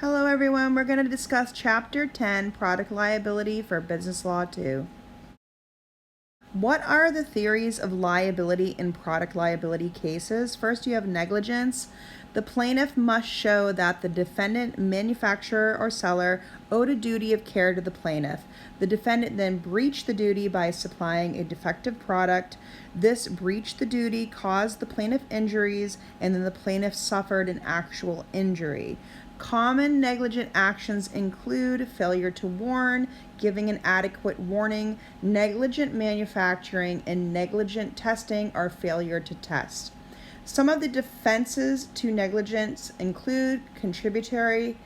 Hello everyone, we're going to discuss Chapter 10, Product Liability for Business Law 2. What are the theories of liability in product liability cases? First, you have negligence. The plaintiff must show that the defendant, manufacturer, or seller owed a duty of care to the plaintiff. The defendant then breached the duty by supplying a defective product. This breached the duty caused the plaintiff injuries, and then the plaintiff suffered an actual injury. Common negligent actions include failure to warn, giving an adequate warning, negligent manufacturing, and negligent testing or failure to test. Some of the defenses to negligence include contributory,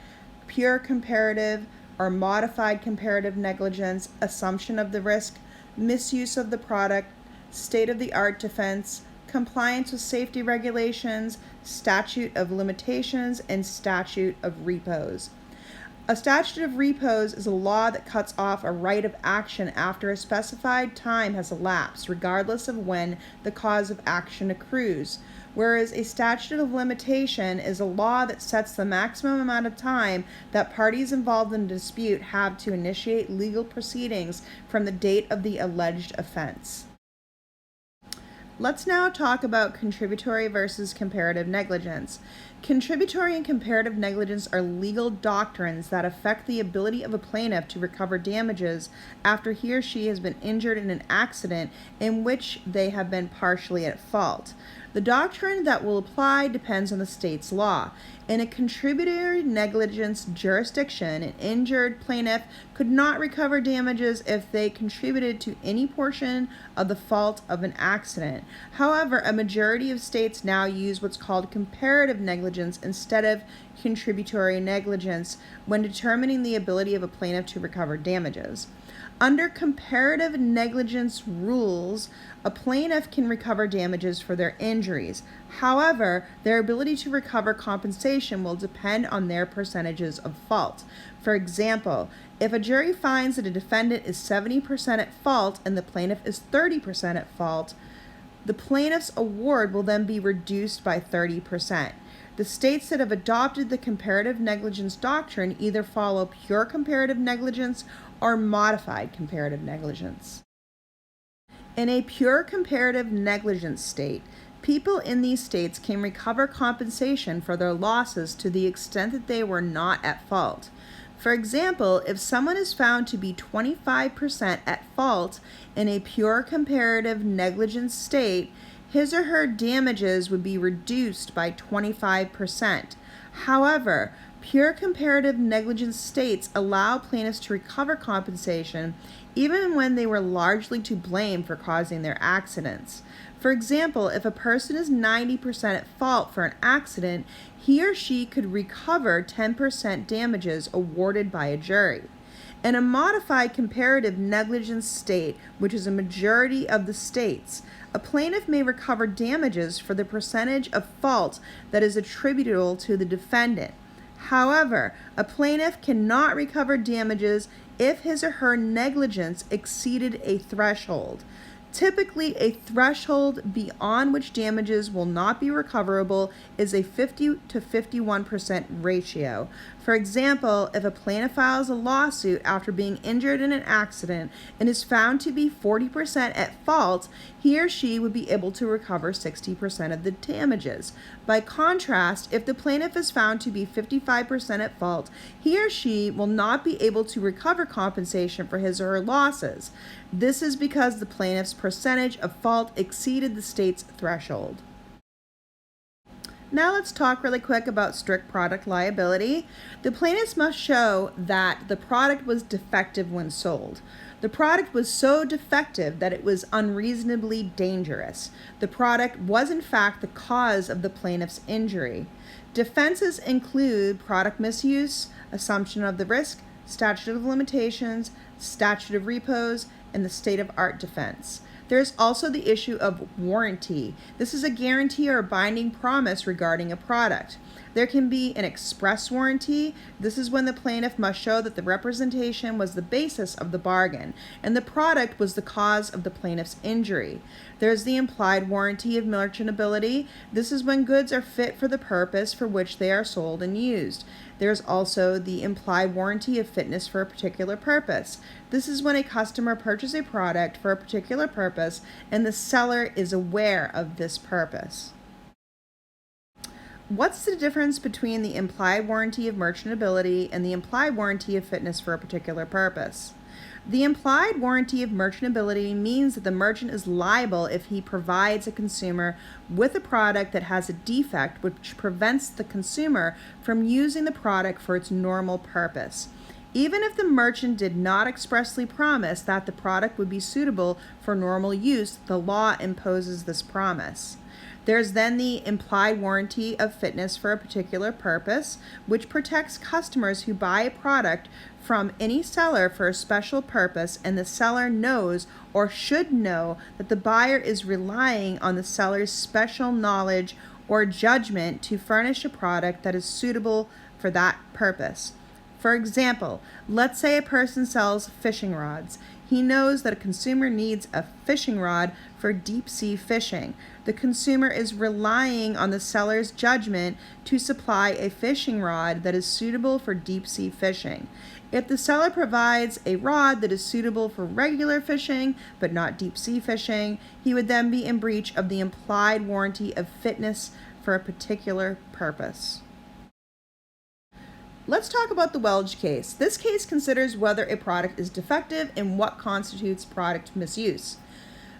pure comparative, or modified comparative negligence, assumption of the risk, misuse of the product, state-of-the-art defense, compliance with safety regulations, statute of limitations, and statute of repose. A statute of repose is a law that cuts off a right of action after a specified time has elapsed, regardless of when the cause of action accrues, whereas a statute of limitation is a law that sets the maximum amount of time that parties involved in a dispute have to initiate legal proceedings from the date of the alleged offense. Let's now talk about contributory versus comparative negligence. Contributory and comparative negligence are legal doctrines that affect the ability of a plaintiff to recover damages after he or she has been injured in an accident in which they have been partially at fault. The doctrine that will apply depends on the state's law. In a contributory negligence jurisdiction, an injured plaintiff could not recover damages if they contributed to any portion of the fault of an accident. However, a majority of states now use what's called comparative negligence instead of contributory negligence when determining the ability of a plaintiff to recover damages. Under comparative negligence rules, a plaintiff can recover damages for their injuries. However, their ability to recover compensation will depend on their percentages of fault. For example, if a jury finds that a defendant is 70% at fault and the plaintiff is 30% at fault, the plaintiff's award will then be reduced by 30%. The states that have adopted the comparative negligence doctrine either follow pure comparative negligence or modified comparative negligence. In a pure comparative negligence state, people in these states can recover compensation for their losses to the extent that they were not at fault. For example, if someone is found to be 25% at fault in a pure comparative negligence state, his or her damages would be reduced by 25%. However, pure comparative negligence states allow plaintiffs to recover compensation even when they were largely to blame for causing their accidents. For example, if a person is 90% at fault for an accident, he or she could recover 10% damages awarded by a jury. In a modified comparative negligence state, which is a majority of the states, a plaintiff may recover damages for the percentage of fault that is attributable to the defendant. However, a plaintiff cannot recover damages if his or her negligence exceeded a threshold. Typically, a threshold beyond which damages will not be recoverable is a 50 to 51% ratio. For example, if a plaintiff files a lawsuit after being injured in an accident and is found to be 40% at fault, he or she would be able to recover 60% of the damages. By contrast, if the plaintiff is found to be 55% at fault, he or she will not be able to recover compensation for his or her losses. This is because the plaintiff's percentage of fault exceeded the state's threshold. Now let's talk really quick about strict product liability. The plaintiffs must show that the product was defective when sold. The product was so defective that it was unreasonably dangerous. The product was in fact the cause of the plaintiff's injury. Defenses include product misuse, assumption of the risk, statute of limitations, statute of repose, and the state-of-art defense. There's also the issue of warranty. This is a guarantee or a binding promise regarding a product. There can be an express warranty. This is when the plaintiff must show that the representation was the basis of the bargain and the product was the cause of the plaintiff's injury. There's the implied warranty of merchantability. This is when goods are fit for the purpose for which they are sold and used. There's also the implied warranty of fitness for a particular purpose. This is when a customer purchases a product for a particular purpose and the seller is aware of this purpose. What's the difference between the implied warranty of merchantability and the implied warranty of fitness for a particular purpose? The implied warranty of merchantability means that the merchant is liable if he provides a consumer with a product that has a defect which prevents the consumer from using the product for its normal purpose. Even if the merchant did not expressly promise that the product would be suitable for normal use, the law imposes this promise. There's then the implied warranty of fitness for a particular purpose, which protects customers who buy a product from any seller for a special purpose, and the seller knows or should know that the buyer is relying on the seller's special knowledge or judgment to furnish a product that is suitable for that purpose. For example, let's say a person sells fishing rods. He knows that a consumer needs a fishing rod for deep sea fishing. The consumer is relying on the seller's judgment to supply a fishing rod that is suitable for deep sea fishing. If the seller provides a rod that is suitable for regular fishing but not deep sea fishing, he would then be in breach of the implied warranty of fitness for a particular purpose. Let's talk about the Welch case. This case considers whether a product is defective and what constitutes product misuse.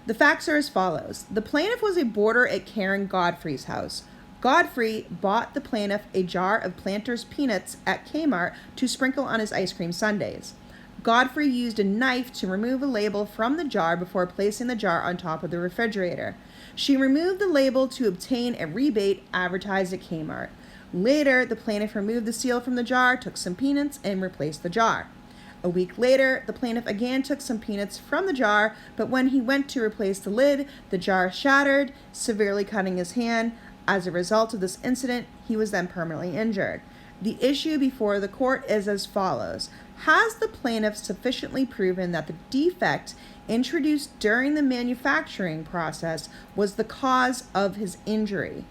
The facts are as follows. The plaintiff was a boarder at Karen Godfrey's house. Godfrey bought the plaintiff a jar of Planters peanuts at Kmart to sprinkle on his ice cream sundaes. Godfrey used a knife to remove a label from the jar before placing the jar on top of the refrigerator. She removed the label to obtain a rebate advertised at Kmart. Later, the plaintiff removed the seal from the jar, took some peanuts, and replaced the jar. A week later, the plaintiff again took some peanuts from the jar, but when he went to replace the lid, the jar shattered, severely cutting his hand. As a result of this incident, he was then permanently injured. The issue before the court is as follows. Has the plaintiff sufficiently proven that the defect introduced during the manufacturing process was the cause of his injury?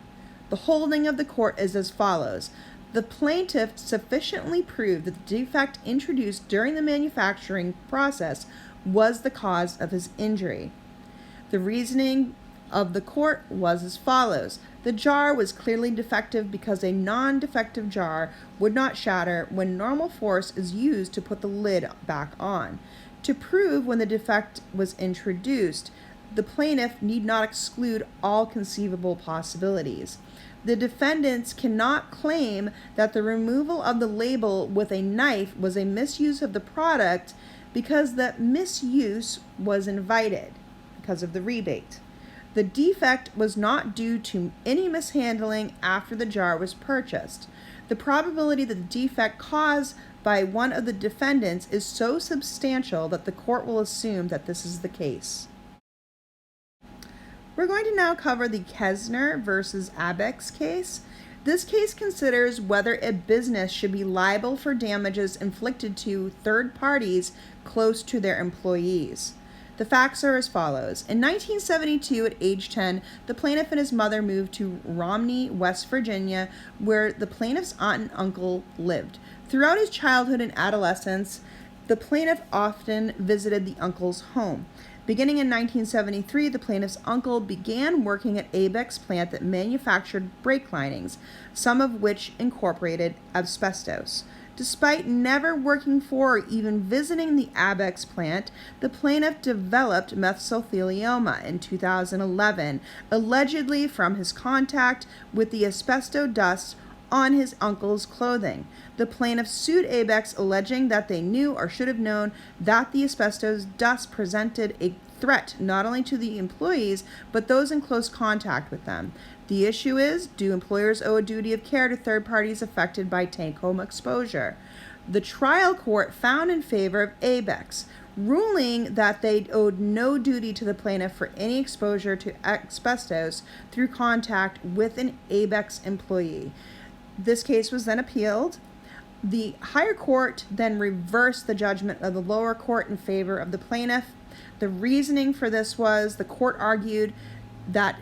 The holding of the court is as follows. The plaintiff sufficiently proved that the defect introduced during the manufacturing process was the cause of his injury. The reasoning of the court was as follows. The jar was clearly defective because a non-defective jar would not shatter when normal force is used to put the lid back on. To prove when the defect was introduced, the plaintiff need not exclude all conceivable possibilities. The defendants cannot claim that the removal of the label with a knife was a misuse of the product because that misuse was invited because of the rebate. The defect was not due to any mishandling after the jar was purchased. The probability that the defect caused by one of the defendants is so substantial that the court will assume that this is the case. We're going to now cover the Kesner versus Abex case. This case considers whether a business should be liable for damages inflicted to third parties close to their employees. The facts are as follows. In 1972, at age 10, the plaintiff and his mother moved to Romney, West Virginia, where the plaintiff's aunt and uncle lived. Throughout his childhood and adolescence, the plaintiff often visited the uncle's home. Beginning in 1973, the plaintiff's uncle began working at Abex plant that manufactured brake linings, some of which incorporated asbestos. Despite never working for or even visiting the Abex plant, the plaintiff developed mesothelioma in 2011, allegedly from his contact with the asbestos dust on his uncle's clothing. The plaintiff sued Abex, alleging that they knew or should have known that the asbestos dust presented a threat not only to the employees, but those in close contact with them. The issue is, do employers owe a duty of care to third parties affected by tank home exposure? The trial court found in favor of Abex, ruling that they owed no duty to the plaintiff for any exposure to asbestos through contact with an Abex employee. This case was then appealed. The higher court then reversed the judgment of the lower court in favor of the plaintiff. The reasoning for this was the court argued that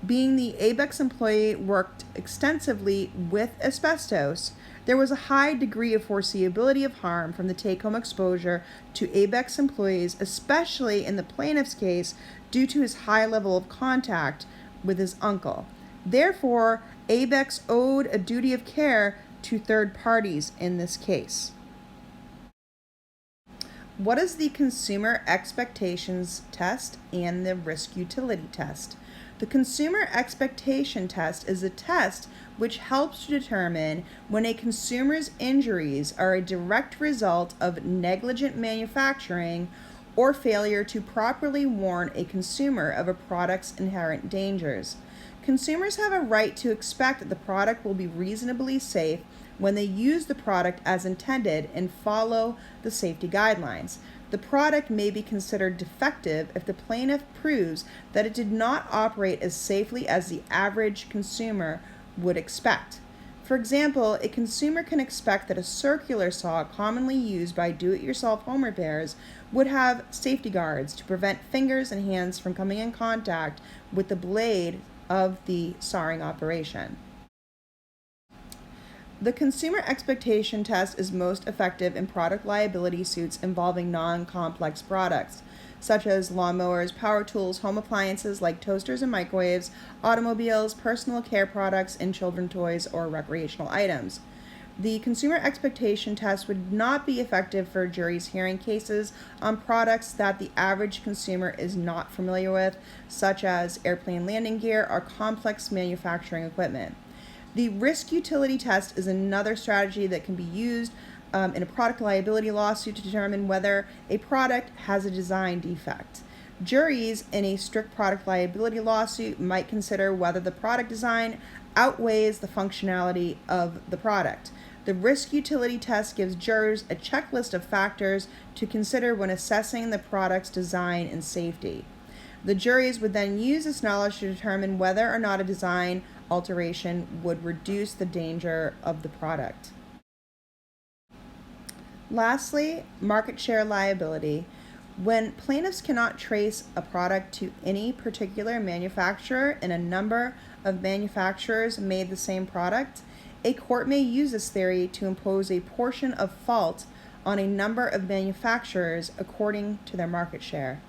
being the Abex employee worked extensively with asbestos, There was a high degree of foreseeability of harm from the take-home exposure to ABEX employees, especially in the plaintiff's case, due to his high level of contact with his uncle. Therefore, ABEX owed a duty of care to third parties in this case. What is the consumer expectations test and the risk utility test? The consumer expectation test is a test which helps to determine when a consumer's injuries are a direct result of negligent manufacturing or failure to properly warn a consumer of a product's inherent dangers. Consumers have a right to expect that the product will be reasonably safe when they use the product as intended and follow the safety guidelines. The product may be considered defective if the plaintiff proves that it did not operate as safely as the average consumer would expect. For example, a consumer can expect that a circular saw commonly used by do-it-yourself home repairs would have safety guards to prevent fingers and hands from coming in contact with the blade of the sawing operation. The consumer expectation test is most effective in product liability suits involving non-complex products, such as lawnmowers, power tools, home appliances like toasters and microwaves, automobiles, personal care products, and children's toys or recreational items. The consumer expectation test would not be effective for juries hearing cases on products that the average consumer is not familiar with, such as airplane landing gear or complex manufacturing equipment. The risk utility test is another strategy that can be used in a product liability lawsuit to determine whether a product has a design defect. Juries in a strict product liability lawsuit might consider whether the product design outweighs the functionality of the product. The risk utility test gives jurors a checklist of factors to consider when assessing the product's design and safety. The juries would then use this knowledge to determine whether or not a design alteration would reduce the danger of the product. Lastly, market share liability. When plaintiffs cannot trace a product to any particular manufacturer and a number of manufacturers made the same product, a court may use this theory to impose a portion of fault on a number of manufacturers according to their market share.